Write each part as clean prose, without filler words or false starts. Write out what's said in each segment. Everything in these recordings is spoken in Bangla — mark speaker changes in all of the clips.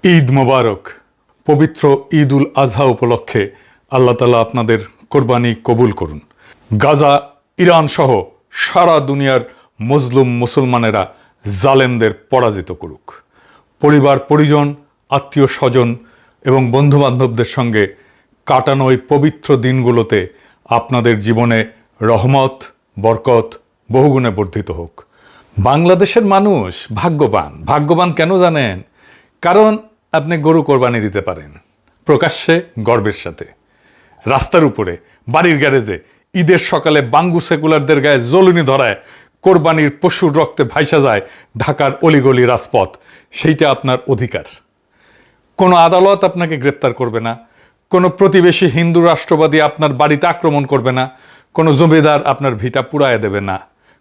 Speaker 1: ঈদ মোবারক। পবিত্র ঈদ উল আজহা উপলক্ষে আল্লাহ তাআলা আপনাদের কোরবানি কবুল করুন। গাজা, ইরান সহ সারা দুনিয়ার মজলুম মুসলমানেরা জালেমদের পরাজিত করুক। পরিবার পরিজন, আত্মীয় স্বজন এবং বন্ধুবান্ধবদের সঙ্গে কাটানো এই পবিত্র দিনগুলোতে আপনাদের জীবনে রহমত, বরকত বহুগুণে বর্ধিত হোক। বাংলাদেশের মানুষ ভাগ্যবান কেন জানেন? কারণ আপনি গরু কোরবানি দিতে পারেন প্রকাশ্যে গর্বের সাথে, রাস্তার উপরে, বাড়ির গ্যারেজে, ঈদের সকালে বাঙ্গু সেকুলারদের গায়ে জ্বলুনি ধরায় কোরবানির পশুর রক্তে ভাইসা যায় ঢাকার অলিগলি রাজপথ। সেইটা আপনার অধিকার। কোনো আদালত আপনাকে গ্রেপ্তার করবে না, কোনো প্রতিবেশী হিন্দু রাষ্ট্রবাদী আপনার বাড়িতে আক্রমণ করবে না, কোনো জমিদার আপনার ভিটা পুড়ায় দেবে না,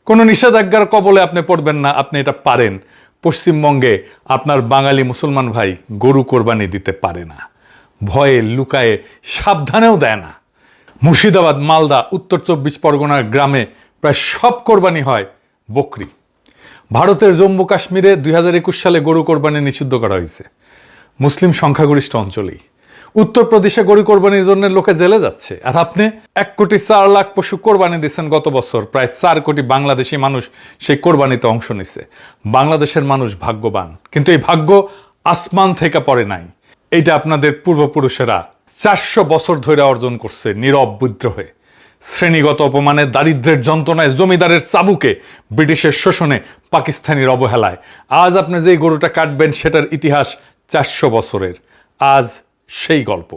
Speaker 1: কোনো নিষেধাজ্ঞার কবলে আপনি পড়বেন না। আপনি এটা পারেন। পশ্চিমবঙ্গে আপনার বাঙালি মুসলমান ভাই গরু কোরবানি দিতে পারে না, ভয়ে লুকায়ে সাবধানেও দেয় না। মুর্শিদাবাদ, মালদা, উত্তর 24 পরগনার গ্রামে প্রায় সব কোরবানি হয় বকরি। ভারতের জম্মু কাশ্মীরে 2021 সালে গরু কোরবানি নিষিদ্ধ করা হয়েছে মুসলিম সংখ্যাগরিষ্ঠ অঞ্চলেই। উত্তরপ্রদেশে গরু কোরবানির জন্য লোকে জেলে যাচ্ছে, আর আপনি 1,04,00,000 পশু কোরবানি দিচ্ছেন গত বছর। প্রায় 4 কোটি বাংলাদেশি মানুষ সেই কোরবানিতে অংশ নিছে। বাংলাদেশের মানুষ ভাগ্যবান, কিন্তু এই ভাগ্য আসমান থেকে পড়ে নাই। এইটা আপনাদের পূর্বপুরুষেরা 400 বছর ধরে অর্জন করছে নীরব বিদ্রোহে, শ্রেণীগত অপমানে, দারিদ্রের যন্ত্রণায়, জমিদারের চাবুকে, ব্রিটিশের শোষণে, পাকিস্তানির অবহেলায়। আজ আপনি যেই গরুটা কাটবেন সেটার ইতিহাস 400 বছরের। আজ সেই গল্প।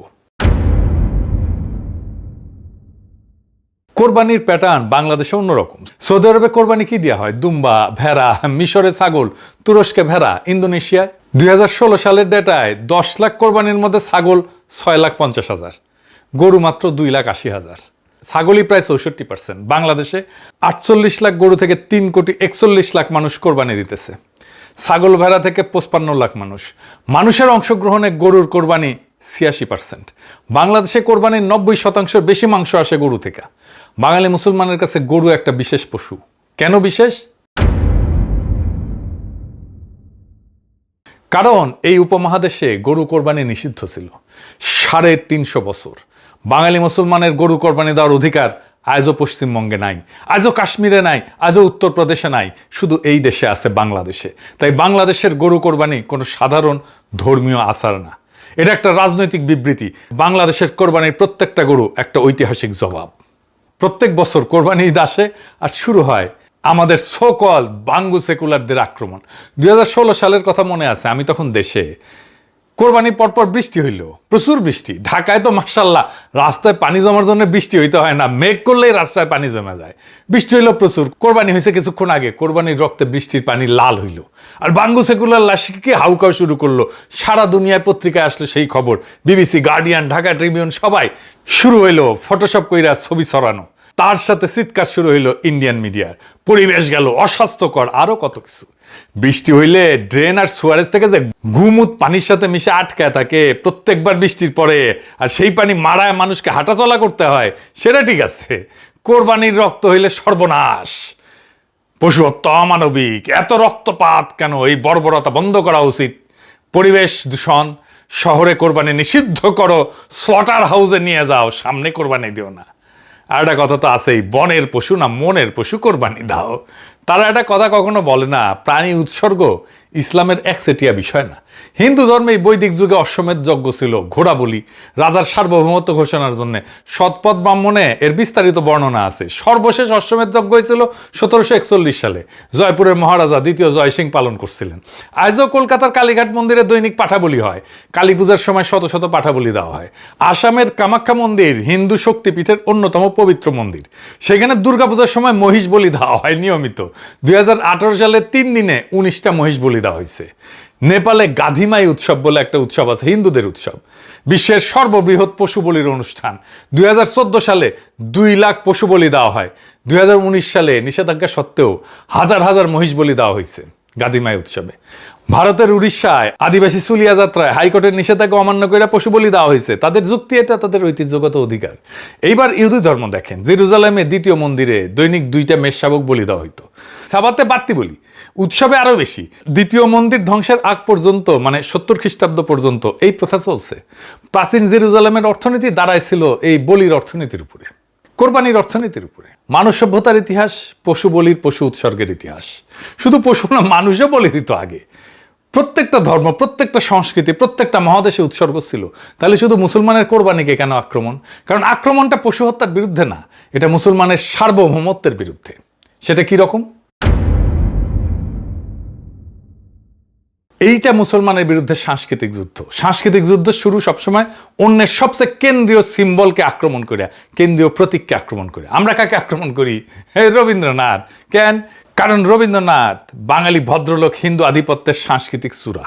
Speaker 1: কোরবানির প্যাটার্ন বাংলাদেশে অন্যরকম। সৌদি আরবে কোরবানি কি দেওয়া হয়? দুম্বা, ভেড়া, মিশরে ছাগল, তুরস্কে ভেড়া, ইন্দোনেশিয়ায় 2016 সালের ডেটায় 10 লাখ কোরবানির মধ্যে ছাগল 6,50,000, গরু মাত্র 2,80,000। ছাগলই প্রায় 64%। বাংলাদেশে 48 লাখ গরু থেকে 3,41,00,000 মানুষ কোরবানি দিতেছে। ছাগল ভেড়া থেকে 55 লাখ মানুষ। মানুষের অংশগ্রহণে গরুর কোরবানি 86%। বাংলাদেশে কোরবানির 90% বেশি মাংস আসে গরু থেকে। বাঙালি মুসলমানের কাছে গরু একটা বিশেষ পশু। কেন বিশেষ? কারণ এই উপমহাদেশে গরু কোরবানি নিষিদ্ধ ছিল 350 বছর। বাঙালি মুসলমানের গরু কোরবানি দেওয়ার অধিকার আজও পশ্চিমবঙ্গে নাই, আজও কাশ্মীরে নাই, আজও উত্তরপ্রদেশে নাই, শুধু এই দেশে আছে, বাংলাদেশে। তাই বাংলাদেশের গরু কোরবানি কোনো সাধারণ ধর্মীয় আচার না, এটা একটা রাজনৈতিক বিবৃতি। বাংলাদেশের কোরবানির প্রত্যেকটা গরু একটা ঐতিহাসিক জবাব। প্রত্যেক বছর কোরবানি ঈদ আসে আর শুরু হয় আমাদের সোকল বাঙ্গু সেকুলারদের আক্রমণ। 2016 সালের কথা মনে আছে, আমি তখন দেশে। কোরবানির পরপর বৃষ্টি হইল, প্রচুর বৃষ্টি। ঢাকায় তো মাশাআল্লাহ রাস্তায় পানি জমার জন্য বৃষ্টি হইতে হয় না, মেঘ করলেই রাস্তায় পানি জমা যায়। বৃষ্টি হইল প্রচুর। কোরবানি হয়েছে কিছুক্ষণ আগে, কোরবানির রক্তে বৃষ্টির পানি লাল হইল, আর বাঙ্গু সেকুলার লাশকে হাউকাও শুরু করলো। সারা দুনিয়ায় পত্রিকায় আসলো সেই খবর, বিবিসি, গার্ডিয়ান, ঢাকা ট্রিবিউন, সবাই। শুরু হইলো ফটোশপ কইরা ছবি ছড়ানো, তার সাথে চিৎকার শুরু হইলো ইন্ডিয়ান মিডিয়ার। পরিবেশ গেল অস্বাস্থ্যকর, আরো কত কিছু। বৃষ্টি হইলে ড্রেন আর সুয়ারেজ থেকে যে ঘুমুত পানির সাথে মিশে আটকায় থাকে প্রত্যেকবার বৃষ্টির পরে, আর সেই পানি মারায় মানুষকে হাঁটাচলা করতে হয়, সেটা ঠিক আছে। কোরবানির রক্ত হইলে সর্বনাশ, পশু হত্যা অমানবিক। এত রক্তপাত কেন? এই বর্বরতা বন্ধ করা উচিত। পরিবেশ দূষণ। শহরে কোরবানি নিষিদ্ধ করো, স্লটার হাউসে নিয়ে যাও, সামনে কোরবানি দিও না। আর একটা কথা তো আছেই, বনের পশু না মনের পশু কোরবানি দাও। তারা একটা কথা কখনো বলে না, প্রাণী উৎসর্গ ইসলামের একচেটিয়া বিষয় না। হিন্দু ধর্মে বৈদিক যুগে অশ্বমেধ যজ্ঞ ছিল, ঘোড়া বলি, রাজার সার্বভৌমত্ব ঘোষণার জন্য। সৎপথ ব্রাহ্মণে এর বিস্তারিত বর্ণনা আছে। সর্বশেষ অশ্বমেধ যজ্ঞ হয়েছিল 1741 সালে। জয়পুরের মহারাজা দ্বিতীয় জয় সিং পালন করছিলেন। আজও কলকাতার কালীঘাট মন্দিরে দৈনিক পাঠা বলি হয়। কালী পূজার সময় শত শত পাঠা বলি দেওয়া হয়। আসামের কামাখ্যা মন্দির হিন্দু শক্তিপীঠের অন্যতম পবিত্র মন্দির। সেখানে দুর্গাপূজার সময় মহিষ বলি দেওয়া হয় নিয়মিত। 2018 সালে 3 দিনে 19টা মহিষ বলি দেওয়া হয়েছে। নেপালে গাধিমাই উৎসব বলে একটা উৎসব আছে, হিন্দুদের উৎসব। বিশ্বের সর্ববৃহৎ পশু বলির অনুষ্ঠান। 2014 সালে 2 লাখ পশু বলি দেওয়া হয়। 2019 সালে নিষেধাজ্ঞা সত্ত্বেও হাজার হাজার মহিষ বলি দেওয়া হয়েছে গাধিমাই উৎসবে। ভারতের উড়িষ্যায় আদিবাসী চুলিয়া যাত্রায় হাইকোর্টের নিষেধাজ্ঞা অমান্য করে পশু বলি দেওয়া হয়েছে। তাদের যুক্তি, এটা তাদের ঐতিহ্যগত অধিকার। এইবার ইহুদি ধর্ম দেখেন, জেরুজালেমে দ্বিতীয় মন্দিরে দৈনিক 2টা মেষ শাবক বলি দেওয়া হইতো। সাবাতে বাড়তি বলি, উৎসবে আরো বেশি। দ্বিতীয় মন্দির ধ্বংসের আগ পর্যন্ত মানে 70 খ্রিস্টাব্দ পর্যন্ত এই প্রথা চলছে। প্রাচীন জেরুজালেমের অর্থনীতি দাঁড়াইছিল এই বলির অর্থনীতির উপরে, কোরবানির অর্থনীতির উপরে। মানব সভ্যতার ইতিহাস পশু বলির, পশু উৎসর্গের ইতিহাস। শুধু পশু না, মানুষও বলি দিত আগে। প্রত্যেকটা ধর্ম, প্রত্যেকটা সংস্কৃতি, প্রত্যেকটা মহাদেশে উৎসর্গ ছিল। তাহলে শুধু মুসলমানের কোরবানিকে কেন আক্রমণ? কারণ আক্রমণটা পশু হত্যার বিরুদ্ধে না, এটা মুসলমানের সার্বভৌমত্বের বিরুদ্ধে। সেটা কি রকম? এইটা মুসলমানের বিরুদ্ধে সাংস্কৃতিক যুদ্ধ। সাংস্কৃতিক যুদ্ধ শুরু সবসময় অন্যের সবচেয়ে কেন্দ্রীয় সিম্বলকে আক্রমণ করে, কেন্দ্রীয় প্রতীককে আক্রমণ করে। আমরা কাকে আক্রমণ করি? রবীন্দ্রনাথ। কেন? কারণ রবীন্দ্রনাথ বাঙালি ভদ্রলোক, হিন্দু আধিপত্যের সাংস্কৃতিক চূড়া।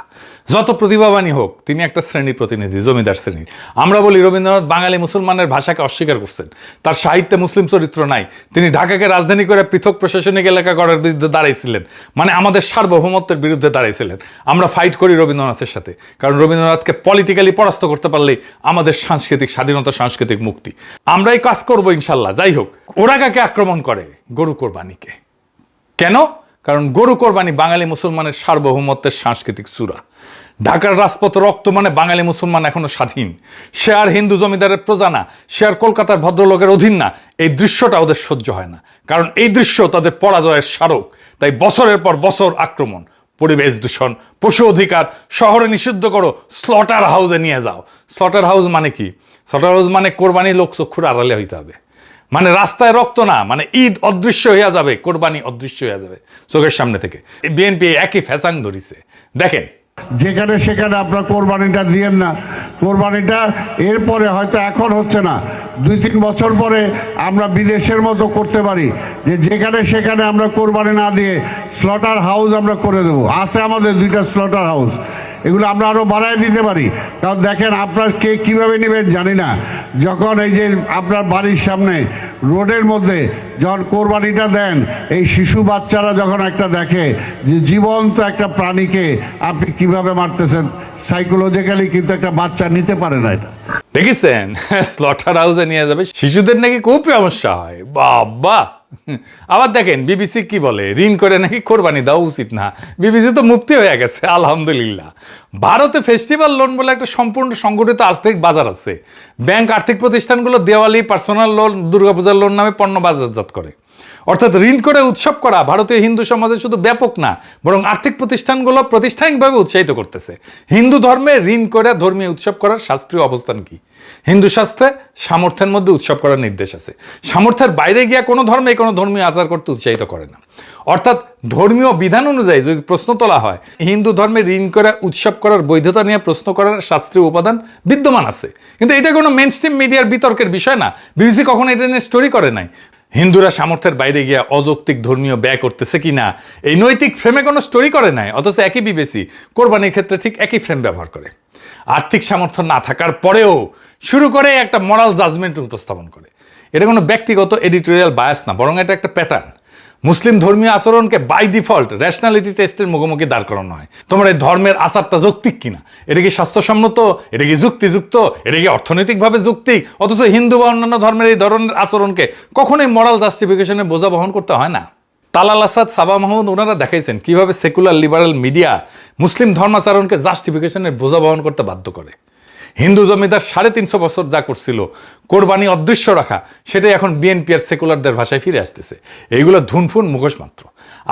Speaker 1: যত প্রতিভাবানই হোক, তিনি একটা শ্রেণীর প্রতিনিধি, জমিদার শ্রেণীর। আমরা বলি রবীন্দ্রনাথ বাঙালি মুসলমানের ভাষাকে অস্বীকার করছেন, তার সাহিত্যে মুসলিম চরিত্র নাই, তিনি ঢাকাকে রাজধানী করে পৃথক প্রশাসনিক এলাকা গড়ার বিরুদ্ধে দাঁড়াইছিলেন, মানে আমাদের সার্বভৌমত্বের বিরুদ্ধে দাঁড়াইছিলেন। আমরা ফাইট করি রবীন্দ্রনাথের সাথে, কারণ রবীন্দ্রনাথকে পলিটিক্যালি পরাস্ত করতে পারলেই আমাদের সাংস্কৃতিক স্বাধীনতা, সাংস্কৃতিক মুক্তি। আমরাই কাজ করবো ইনশাল্লাহ। যাই হোক, ওরা কাকে আক্রমণ করে? গরু কোরবানিকে। কেন? কারণ গরু কোরবানি বাঙালি মুসলমানের সার্বভৌমত্বের সাংস্কৃতিক চূড়া। ঢাকার রাজপথ রক্ত, মানে বাঙালি মুসলমান এখনো স্বাধীন। সে আর হিন্দু জমিদারের প্রজা না, সে আর কলকাতার ভদ্রলোকের অধীন না। এই দৃশ্যটা ওদের সহ্য হয় না, কারণ এই দৃশ্য তাদের পরাজয়ের স্মারক। তাই বছরের পর বছর আক্রমণ, পরিবেশ দূষণ, পশু অধিকার, শহরে নিষিদ্ধ করো, স্লটার হাউসে নিয়ে যাও। স্লটার হাউস মানে কি? স্লটার হাউস মানে কোরবানি লোক চক্ষুর আড়ালে হইতে হবে, মানে রাস্তায় রক্ত না, মানে ঈদ অদৃশ্য হইয়া যাবে, কোরবানি অদৃশ্য হইয়া যাবে চোখের সামনে থেকে। বিএনপি একই ফ্যাসাং ধরিছে। দেখেন,
Speaker 2: যেখানে সেখানে আপনার কোরবানিটা দিয়েন না। কোরবানিটা এরপরে হয়তো এখন হচ্ছে না, 2-3 বছর পরে আমরা বিদেশের মতো করতে পারি, যে যেখানে সেখানে আমরা কোরবানি না দিয়ে স্লটার হাউস আমরা করে দেবো। আছে আমাদের 2টা স্লটার হাউস, এগুলো আমরা আরও বাড়ায় দিতে পারি। কারণ দেখেন, আপনার কে কীভাবে নেবেন জানি না, যখন এই যে আপনার বাড়ির সামনে রোডের মধ্যে যখন কোরবানিটা দেন, এই শিশু বাচ্চারা যখন একটা দেখে যে জীবন্ত একটা প্রাণীকে আপনি কিভাবে মারতেছেন, সাইকোলজিক্যালি কিন্তু একটা বাচ্চা নিতে পারে না এটা।
Speaker 1: দেখেছেন? স্লটার হাউসে নিয়ে যাবে, শিশুদের নাকি খুব সমস্যা হয়। বাবা! আবার দেখেন বিবিসি কি বলে, ঋণ করে নাকি কোরবানি দেওয়া উচিত না। বিবিসি তো মুক্তি হয়ে গেছে, আলহামদুলিল্লাহ। ভারতে ফেস্টিভ্যাল লোন বলে একটা সম্পূর্ণ সংগঠিত আর্থিক বাজার আছে। ব্যাংক আর্থিক প্রতিষ্ঠানগুলো দেওয়ালি, পার্সোনাল লোন, দুর্গাপূজার লোন নামে পণ্য বাজারজাত করে। অর্থাৎ ঋণ করে উৎসব করা ভারতীয় হিন্দু সমাজে শুধু ব্যাপক না, বরং আর্থিক প্রতিষ্ঠানগুলো প্রাতিষ্ঠানিকভাবে উৎসাহিত করতেছে। হিন্দু ধর্মে ঋণ করে ধর্মীয় উৎসব করার শাস্ত্রীয় অবস্থান কি? হিন্দু শাস্ত্রে সামর্থ্যের মধ্যে উৎসব করার নির্দেশ আছে। সামর্থ্যের বাইরে গিয়া কোনো ধর্মে কোনো ধর্মীয় আচার করতে উৎসাহিত করে না। অর্থাৎ ধর্মীয় বিধান অনুযায়ী যদি প্রশ্ন তোলা হয়, হিন্দু ধর্মে ঋণ করে উৎসব করার বৈধতা নিয়ে প্রশ্ন করার শাস্ত্রীয় উপাদান বিদ্যমান আছে। কিন্তু এটা কোনো মেইনস্ট্রিম মিডিয়ার বিতর্কের বিষয় না। বিবিসি কখনো এটা নিয়ে স্টোরি করে নাই। হিন্দুরা সামর্থ্যের বাইরে গিয়া অযৌক্তিক ধর্মীয় ব্যয় করতেছে কিনা এই নৈতিক ফ্রেমে কোনো স্টোরি করে নাই। অথচ একই বিবিসি কোরবানির ক্ষেত্রে ঠিক একই ফ্রেম ব্যবহার করে। আর্থিক সামর্থ্য না থাকার পরেও শুরু করে একটা মরাল জাজমেন্ট উপস্থাপন করে। এটা কোনো ব্যক্তিগত এডিটোরিয়াল বায়াস না, বরং এটা একটা প্যাটার্ন। মুসলিম ধর্মীয় আচরণকে বাই ডিফল্ট র্যাশনালিটি টেস্টের মুখোমুখি দাঁড় করানো হয়। তোমার এই ধর্মের আচারটা যৌক্তিক কিনা, এটা কি স্বাস্থ্যসম্মত, এটা কি যুক্তিযুক্ত, এটা কি অর্থনৈতিকভাবে যৌক্তিক। অথচ হিন্দু বা অন্যান্য ধর্মের এই ধরনের আচরণকে কখনোই মোরাল জাস্টিফিকেশনে বোঝা বহন করতে হয় না। তালাল আসাদ, সাবা মাহমুদ, ওনারা দেখাইছেন কিভাবে সেকুলার লিবারেল মিডিয়া মুসলিম ধর্মাচরণকে জাস্টিফিকেশনের বোঝা বহন করতে বাধ্য করে। হিন্দু জমিদার 350 বছর যা করছিল, কোরবানি অদৃশ্য রাখা, সেটাই এখন বিএনপি আর সেকুলারদের ভাষায় ফিরে আসতেছে। এইগুলো ধুনফুন মুখোশ মাত্র।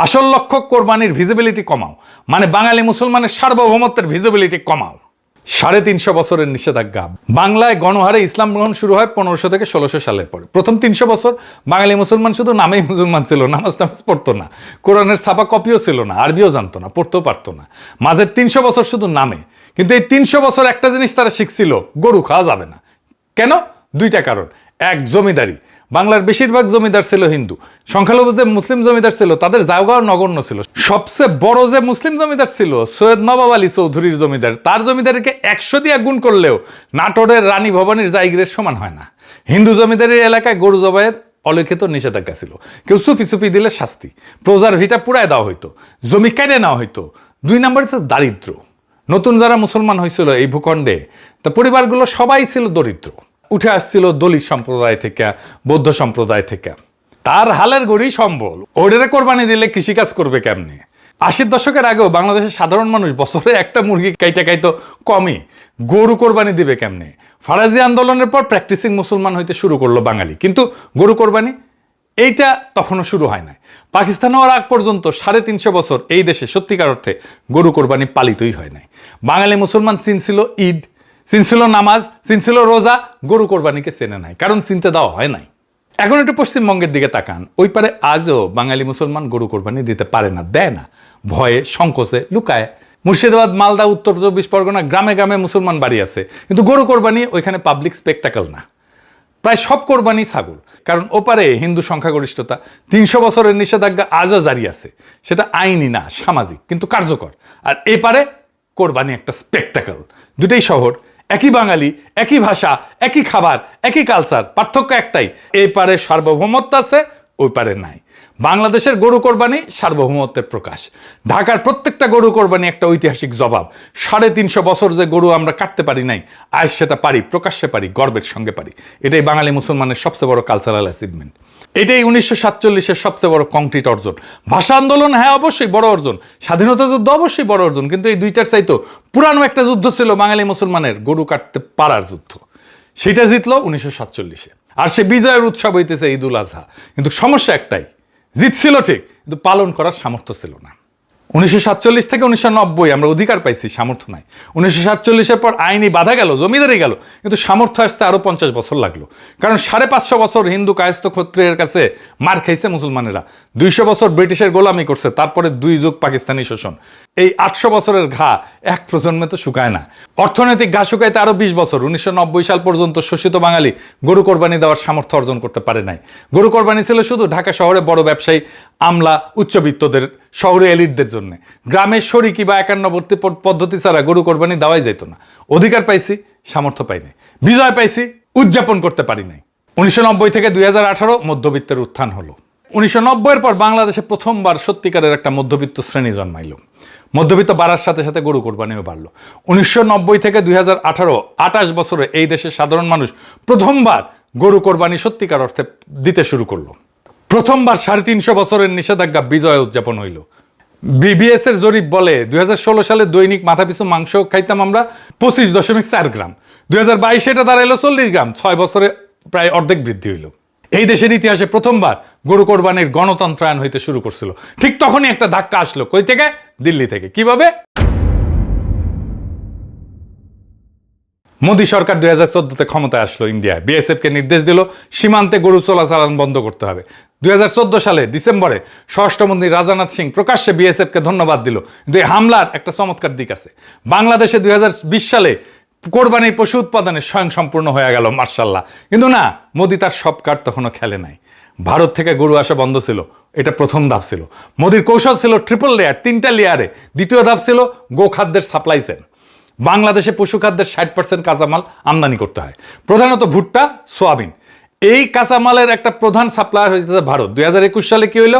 Speaker 1: আসল লক্ষ্য কোরবানির ভিজিবিলিটি কমাও, মানে বাঙালি মুসলমানের সার্বভৌমত্বের ভিজিবিলিটি কমাও। 350 বছরের নিষেধাজ্ঞা। বাংলায় গণহারে ইসলাম গ্রহণ শুরু হয় 1500 থেকে 1600 সালের পরে। প্রথম 300 বছর বাঙালি মুসলমান শুধু নামেই মুসলমান ছিল, নামাজ টামাজ পড়তো না, কোরআনের ছাপা কপিও ছিল না, আরবিও জানতো না, পড়তেও পারতো না। মাঝের 300 বছর শুধু নামে। কিন্তু এই 300 বছর একটা জিনিস তারা শিখছিল, গরু খাওয়া যাবে না। কেন? 2টা কারণ। এক, জমিদারি। বাংলার বেশিরভাগ জমিদার ছিল হিন্দু। সংখ্যালঘু যে মুসলিম জমিদার ছিল তাদের জায়গাও নগণ্য ছিল। সবচেয়ে বড় যে মুসলিম জমিদার ছিল সৈয়দ নবাব আলী চৌধুরীর জমিদার, তার জমিদারিকে 100 দিয়ে গুণ করলেও নাটোরের রানী ভবানীর জায়গিরের সমান হয় না। হিন্দু জমিদারের এলাকায় গরু জবাইয়ের অলিখিত নিষেধাজ্ঞা ছিল। কেউ চুপি চুপি দিলে শাস্তি, প্রজার ভিটা পুরায় দেওয়া হইতো, জমি কেটে নেওয়া হইতো। 2 নম্বর হচ্ছে দারিদ্র। নতুন যারা মুসলমান হয়েছিল এই ভূখণ্ডে, তা পরিবারগুলো সবাই ছিল দরিদ্র, উঠে আসছিল দলিত সম্প্রদায় থেকে, বৌদ্ধ সম্প্রদায় থেকে। তার হালের গড়ি সম্বল, ওটারে কোরবানি দিলে কৃষিকাজ করবে কেমনে? 80-র দশকের আগেও বাংলাদেশের সাধারণ মানুষ বছরে একটা মুরগি খাইতো কমই, গরু কোরবানি দিবে কেমনে? ফারাজি আন্দোলনের পর প্র্যাকটিসিং মুসলমান হইতে শুরু করলো বাঙালি, কিন্তু গরু কোরবানি এইটা তখনও শুরু হয় নাই। পাকিস্তান হওয়ার আগ পর্যন্ত 350 বছর এই দেশে সত্যিকার অর্থে গরু কোরবানি পালিতই হয় নাই। বাঙালি মুসলমান চিনছিল ঈদ, চিনছিল নামাজ, চিনছিল রোজা, গরু কোরবানিকে চেনে নাই, কারণ চিনতে দেওয়া হয় নাই। এখন একটু পশ্চিমবঙ্গের দিকে তাকান, ওই পারে আজও বাঙালি মুসলমান গরু কোরবানি দিতে পারে না, দেয় না, ভয়ে সংকোচে লুকায়। মুর্শিদাবাদ, মালদা, উত্তর 24 পরগনা গ্রামে গ্রামে মুসলমান বাড়ি আছে, কিন্তু গরু কোরবানি ওইখানে পাবলিক স্পেকটাকল না। প্রায় সব কোরবানি ছাগল, কারণ ওপারে হিন্দু সংখ্যাগরিষ্ঠতা। 300 বছরের নিষেধাজ্ঞা আজও জারি আছে, সেটা আইনি না, সামাজিক, কিন্তু কার্যকর। আর এপারে কোরবানি একটা স্পেকটাকল। দুটেই শহর, একই বাঙালি, একই ভাষা, একই খাবার, একই কালচার, পার্থক্য একটাই, এই পারে সার্বভৌমত্ব আছে, ওই পারে নাই। বাংলাদেশের গরু কোরবানি সার্বভৌমত্বের প্রকাশ। ঢাকার প্রত্যেকটা গরু কোরবানি একটা ঐতিহাসিক জবাব। 350 বছর যে গরু আমরা কাটতে পারি নাই, আজ সেটা পারি, প্রকাশ্যে পারি, গর্বের সঙ্গে পারি। এটাই বাঙালি মুসলমানের সবচেয়ে বড় কালচারাল অ্যাচিভমেন্ট। এটাই 1947-এর সবচেয়ে বড় কংক্রিট অর্জন। ভাষা আন্দোলন, হ্যাঁ অবশ্যই বড় অর্জন, স্বাধীনতা যুদ্ধ অবশ্যই বড় অর্জন, কিন্তু এই দুইটার চাইতো পুরানো একটা যুদ্ধ ছিল বাঙালি মুসলমানের গরু কাটতে পারার যুদ্ধ। সেটা জিতলো 1947-এ, আর সে বিজয়ের উৎসব হইতেছে ঈদ উল আজহা। কিন্তু সমস্যা একটাই, জিতছিল ঠিক, কিন্তু পালন করার সামর্থ্য ছিল না। 1947 থেকে 1990 আমরা অধিকার পাইছি, সামর্থ্য নাই। 1947-এর পর আইনি বাধা গেল, জমিদারি গেল, কিন্তু সামর্থ্য আসতে আরো 50 বছর লাগলো। কারণ 550 বছর হিন্দু কায়স্থ ক্ষত্রিয়ের কাছে মার খাইছে মুসলমানেরা, 200 বছর ব্রিটিশের গোলামি করছে, তারপরে 2 যুগ পাকিস্তানি শোষণ। এই 800 বছরের ঘা এক প্রজন্মে তো শুকায় না। অর্থনৈতিক ঘা শুকাইতে আরো 20 বছর। 1990 সাল পর্যন্ত শোষিত বাঙালি গরু কোরবানি দেওয়ার সামর্থ্য অর্জন করতে পারে নাই। গরু কোরবানি ছিল শুধু ঢাকা শহরে বড় ব্যবসায়ী, আমলা, উচ্চবিত্তদের, শহরে এলিটদের জন্য। গ্রামের শরিকি বা একান্নবর্তী পদ্ধতি ছাড়া গরু কোরবানি দেওয়াই যেত না। অধিকার পাইছি, সামর্থ্য পাই নাই। বিজয় পাইছি, উদযাপন করতে পারি নাই। 1990 থেকে 2018 মধ্যবিত্তের উত্থান হলো। 1990-এর পর বাংলাদেশে প্রথমবার সত্যিকারের একটা মধ্যবিত্ত শ্রেণী জন্মাইল। মধ্যবিত্ত বাড়ার সাথে সাথে গরু কোরবানিও বাড়লো। 1990 থেকে 2018, 28 বছরে এই দেশের সাধারণ মানুষ প্রথমবার গরু কোরবানি সত্যিকার অর্থে দিতে শুরু করলো। প্রথমবার 350 বছরের নিষেধাজ্ঞা বিজয় উদযাপন হইল। বিবিএস এর জরিপ বলে 2016 সালে দৈনিক মাথাপিছু মাংস খাইতাম আমরা 25.4 গ্রাম, 2022 এটা দাঁড়াইলো 40 গ্রাম, 6 বছরে প্রায় অর্ধেক বৃদ্ধি হইল। এই দেশের ইতিহাসে প্রথমবার গরু কোরবানির গণতন্ত্রায়ন হইতে শুরু করছিল। ঠিক তখনই একটা ধাক্কা আসলো, কই থেকে? দিল্লি থেকে। কিভাবে? মোদী সরকার 2014-তে ক্ষমতায় আসলো ইন্ডিয়ায়, বিএসএফ কে নির্দেশ দিল সীমান্তে গরু চলাচল বন্ধ করতে হবে। 2014 সালে ডিসেম্বরে স্বরাষ্ট্রমন্ত্রী রাজনাথ সিং প্রকাশ্যে বিএসএফ কে ধন্যবাদ দিল। কিন্তু এই হামলার একটা চমৎকার দিক আছে। বাংলাদেশে 2020 সালে কোরবানির পশু উৎপাদনে স্বয়ং সম্পূর্ণ হয়ে গেল, মার্শাল্লাহ। কিন্তু না, মোদী তার সব কার্ড তখনও খেলে নাই। ভারত থেকে গরু আসা বন্ধ ছিল, এটা প্রথম ধাপ ছিল। মোদীর কৌশল ছিল ট্রিপল লেয়ার, 3টা লেয়ারে। দ্বিতীয় ধাপ ছিল গোখাদ্যের সাপ্লাই চেন। বাংলাদেশে পশু খাদ্যের 60% কাঁচামাল আমদানি করতে হয়, প্রধানত ভুট্টা, সোয়াবিন। এই কাঁচামালের একটা প্রধান সাপ্লায়ার হয়েছে ভারত। 2021 সালে কি হইল?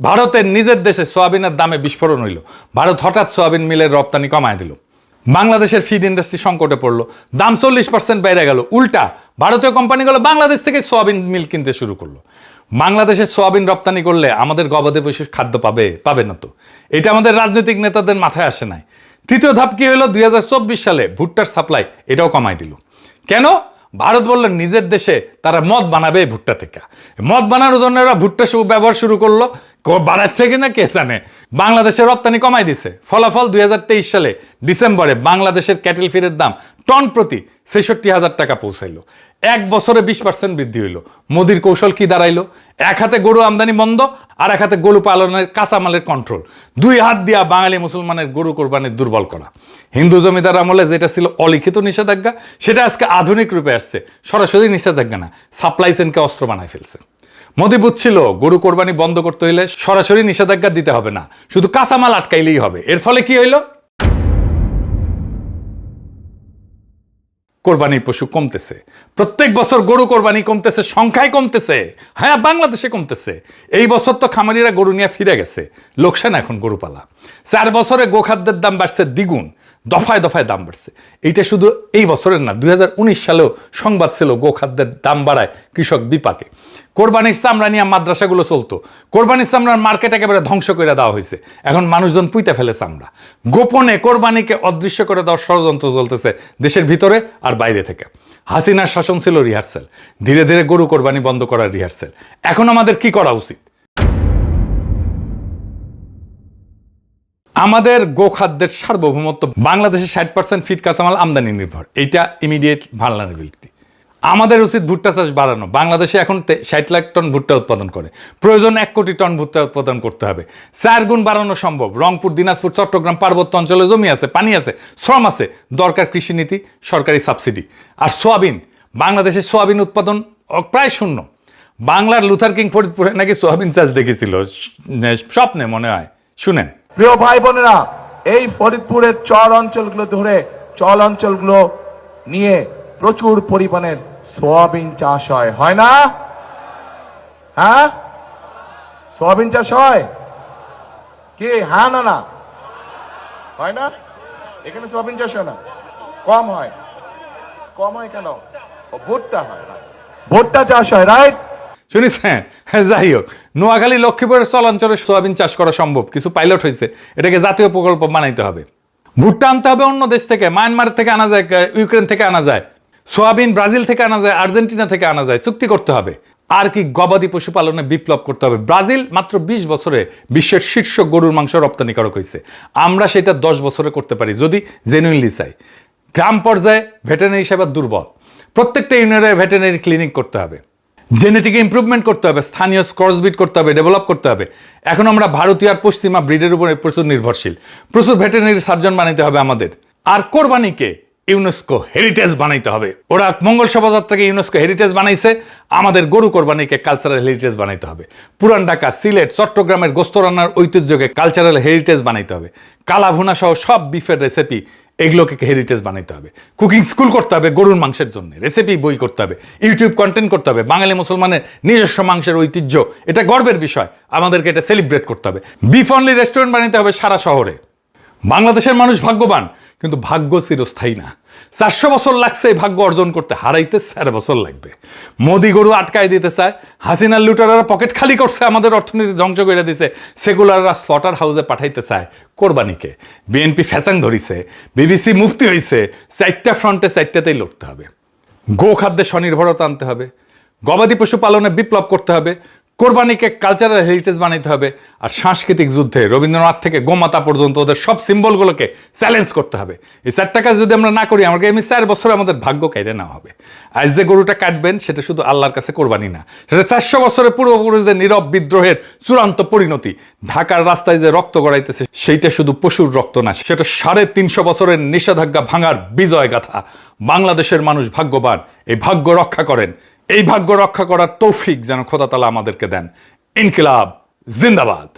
Speaker 1: ভারতের নিজের দেশে সোয়াবিনের দামে বিস্ফোরণ হইল। ভারত হঠাৎ সোয়াবিন মিলের রপ্তানি কমায় দিল। বাংলাদেশের ফিড ইন্ডাস্ট্রি সংকটে পড়লো, দাম 40% বেড়ে গেল। উল্টা ভারতীয় কোম্পানিগুলো বাংলাদেশ থেকে সোয়াবিন মিল কিনতে শুরু করলো। বাংলাদেশে সোয়াবিন রপ্তানি করলে আমাদের গবাদি পশুর খাদ্য পাবে না তো? এটা আমাদের রাজনৈতিক নেতাদের মাথায় আসে নাই। তৃতীয় ধাপ কি হলো? 2024 সালে ভুট্টার সাপ্লাই এটাও কমাই দিল। কেন? ভারত বললেন নিজের দেশে তারা মদ বানাবে ভুট্টা থেকে। মদ বানানোর জন্য ওরা ভুট্টা ব্যবহার শুরু করলো। বাড়াচ্ছে কিনা কে জানে। বাংলাদেশের রপ্তানি কমাই দিছে। ফলাফল 2023 সালে ডিসেম্বরে বাংলাদেশের ক্যাটেল ফিডের দাম টন প্রতি 66,000 টাকা পৌঁছাইলো। 1 বছরে 20% বৃদ্ধি হইল। মোদির কৌশল কি দাঁড়াইলো? এক হাতে গরু আমদানি বন্ধ, আর এক হাতে গরু পালনের কাঁচামালের কন্ট্রোল। 2 হাত দিয়া বাঙালি মুসলমানের গরু কোরবানির দুর্বল করা। হিন্দু জমিদার আমলে যেটা ছিল অলিখিত নিষেধাজ্ঞা, সেটা আজকে আধুনিক রূপে আসছে। সরাসরি নিষেধাজ্ঞা না, সাপ্লাই চেনকে অস্ত্র বানায় ফেলছে। মোদি বুঝছিল গরু কোরবানি বন্ধ করতে হইলে সরাসরি নিষেধাজ্ঞা দিতে হবে না, শুধু কাঁচামাল আটকাইলেই হবে। এর ফলে কি হইল? কোরবানির পশু কমতেছে। প্রত্যেক বছর গরু কোরবানি কমতেছে, সংখ্যায় কমতেছে। হ্যাঁ, বাংলাদেশে কমতেছে। এই বছর তো খামারিরা গরু নিয়ে ফিরে গেছে, লোকসান এখন গরু পালা। 4 বছরে গোখাদ্যের দাম বাড়ছে দ্বিগুণ। দফায় দফায় দাম বাড়ছে। এইটা শুধু এই বছরের না, 2019 সালেও সংবাদ ছিল গোখাদ্যের দাম বাড়ায় কৃষক বিপাকে। কোরবানির চামড়া নিয়ে মাদ্রাসাগুলো চলতো, কোরবানির চামড়ার মার্কেট একেবারে ধ্বংস করে দেওয়া হয়েছে। এখন মানুষজন পুইতে ফেলে চামড়া। গোপনে কোরবানিকে অদৃশ্য করে দেওয়ার ষড়যন্ত্র চলতেছে দেশের ভিতরে আর বাইরে থেকে। হাসিনার শাসন ছিল রিহার্সেল, ধীরে ধীরে গরু কোরবানি বন্ধ করার রিহার্সেল। এখন আমাদের কি করা উচিত? আমাদের গোখাদ্যের সার্বভৌমত্ব, বাংলাদেশে 60% ফিড কাঁচামাল আমদানি নির্ভর, এইটা ইমিডিয়েট ভালনারেবিলিটি। আমাদের উচিত ভুট্টা চাষ বাড়ানো। বাংলাদেশে এখন 60 লাখ টন ভুট্টা উৎপাদন করে, প্রয়োজন 1 কোটি টন ভুট্টা উৎপাদন করতে হবে। 4 গুণ বাড়ানো সম্ভব। রংপুর, দিনাজপুর, চট্টগ্রাম পার্বত্য অঞ্চলে জমি আছে, পানি আছে, শ্রম আছে, দরকার কৃষিনীতি, সরকারি সাবসিডি। আর সোয়াবিন, বাংলাদেশে সোয়াবিন উৎপাদন প্রায় শূন্য। বাংলার লুথার কিং ফরিদপুরে নাকি সোয়াবিন চাষ দেখেছিল স্বপ্নে, মনে হয়। শুনেন
Speaker 3: প্রিয় ভাই বোনেরা, এই ফরিদপুরের চর অঞ্চলগুলো ধরে চল অঞ্চলগুলো নিয়ে প্রচুর পরিমাণের সোয়াবিন চাষ হয় না? হ্যাঁ, সোয়াবিন চাষ হয় কি? হ্যাঁ না? না হয় না? এখানে সোয়াবিন চাষ হয় না, কম হয়। কম হয় কেন? ভুট্টা হয়, ভুট্টা চাষ হয়, রাইট?
Speaker 1: শুনেছেন? যাই হোক, নোয়াখালী, লক্ষ্মীপুরের চলাঞ্চলে সোয়াবিন চাষ করা সম্ভব, কিছু পাইলট হয়েছে। এটাকে জাতীয় প্রকল্প বানাইতে হবে। ভুট্টা আনতে হবে অন্য দেশ থেকে, মায়ানমার থেকে আনা যায়, ইউক্রেন থেকে আনা যায়, সোয়াবিন ব্রাজিল থেকে আনা যায়, আর্জেন্টিনা থেকে আনা যায়। চুক্তি করতে হবে। আর কি, গবাদি পশুপালনে বিপ্লব করতে হবে। ব্রাজিল মাত্র 20 বছরে বিশ্বের শীর্ষ গরুর মাংস রপ্তানিকারক হয়েছে। আমরা সেটা 10 বছরে করতে পারি যদি জেনুইনলি চাই। গ্রাম পর্যায়ে ভেটেরিনারি সেবা দুর্বল, প্রত্যেকটা ইউনিয়নে ভেটেরিনারি ক্লিনিক করতে হবে। জেনেটিক ইমপ্রুভমেন্ট করতে হবে, স্থানীয় ক্রসব্রিড করতে হবে, ডেভেলপ করতে হবে। এখন আমরা ভারতীয় আর পশ্চিমা ব্রিডের উপরে প্রচুর নির্ভরশীল। প্রচুর ভেটেরিনারি সার্জন বানাইতে হবে আমাদের। আর কোরবানিকে ইউনেস্কো হেরিটেজ বানাইতে হবে। ওরা মঙ্গল শোভাযাত্রাকে ইউনেস্কো হেরিটেজ বানাইছে, আমাদের গরু কোরবানিকে কালচারাল হেরিটেজ বানাইতে হবে। পুরান ঢাকা, সিলেট, চট্টগ্রামের গোস্ত রান্নার ঐতিহ্যকে কালচারাল হেরিটেজ বানাইতে হবে। কালা ভুনা সহ সব বিফের রেসিপি, এগুলোকে হেরিটেজ বানাইতে হবে। কুকিং স্কুল করতে হবে গরুর মাংসের জন্য, রেসিপি বই করতে হবে, ইউটিউব কন্টেন্ট করতে হবে। বাঙালি মুসলমানের নিজস্ব মাংসের ঐতিহ্য, এটা গর্বের বিষয়, আমাদেরকে এটা সেলিব্রেট করতে হবে। বিফ অনলি রেস্টুরেন্ট বানাইতে হবে সারা শহরে। বাংলাদেশের মানুষ ভাগ্যবান, কিন্তু ভাগ্য চিরস্থায়ী না। 400 বছর লাগছে এই ভাগ্য অর্জন করতে, হারাইতে 4 বছর লাগবে। মোদি গরু আটকায় দিতে চায়, হাসিনার লুটাররা পকেট খালি করছে, আমাদের অর্থনীতি ধ্বংস করে দিছে, সেকুলাররা স্লটার হাউসে পাঠাইতে চায় কোরবানিকে। বিএনপি ফ্যাসাং ধরিছে, বিবিসি মুফতি হয়েছে। 4টা ফ্রন্টে 4টাতেই লড়তে হবে। গো খাদ্যে স্বনির্ভরতা আনতে হবে, গবাদি পশু পালনে বিপ্লব করতে হবে, কোরবানিকে কালচারাল হেরিটেজ বানাইতে হবে। আর সাংস্কৃতিক যুদ্ধে রবীন্দ্রনাথ থেকে গোমাতা পর্যন্ত ওদের সব সিম্বলগুলোকে চ্যালেঞ্জ করতে হবে। এই 4টা কাজ যদি আমরা না করি, আমাকে এমনি 4 বছরে আমাদের ভাগ্য কেড়ে নেওয়া হবে। আজ যে গরুটা কাটবেন সেটা শুধু আল্লাহর কাছে কোরবানি না, সেটা 400 বছরের পূর্বপুরুষদের নীরব বিদ্রোহের চূড়ান্ত পরিণতি। ঢাকার রাস্তায় যে রক্ত গড়াইতেছে সেইটা শুধু পশুর রক্ত না, সেটা 350 বছরের নিষেধাজ্ঞা ভাঙার বিজয় গাথা। বাংলাদেশের মানুষ ভাগ্যবান, এই ভাগ্য রক্ষা করেন। এই ভাগ্য রক্ষা করার তৌফিক যেন খোদা তাআলা আমাদেরকে দেন। ইনকিলাব জিন্দাবাদ।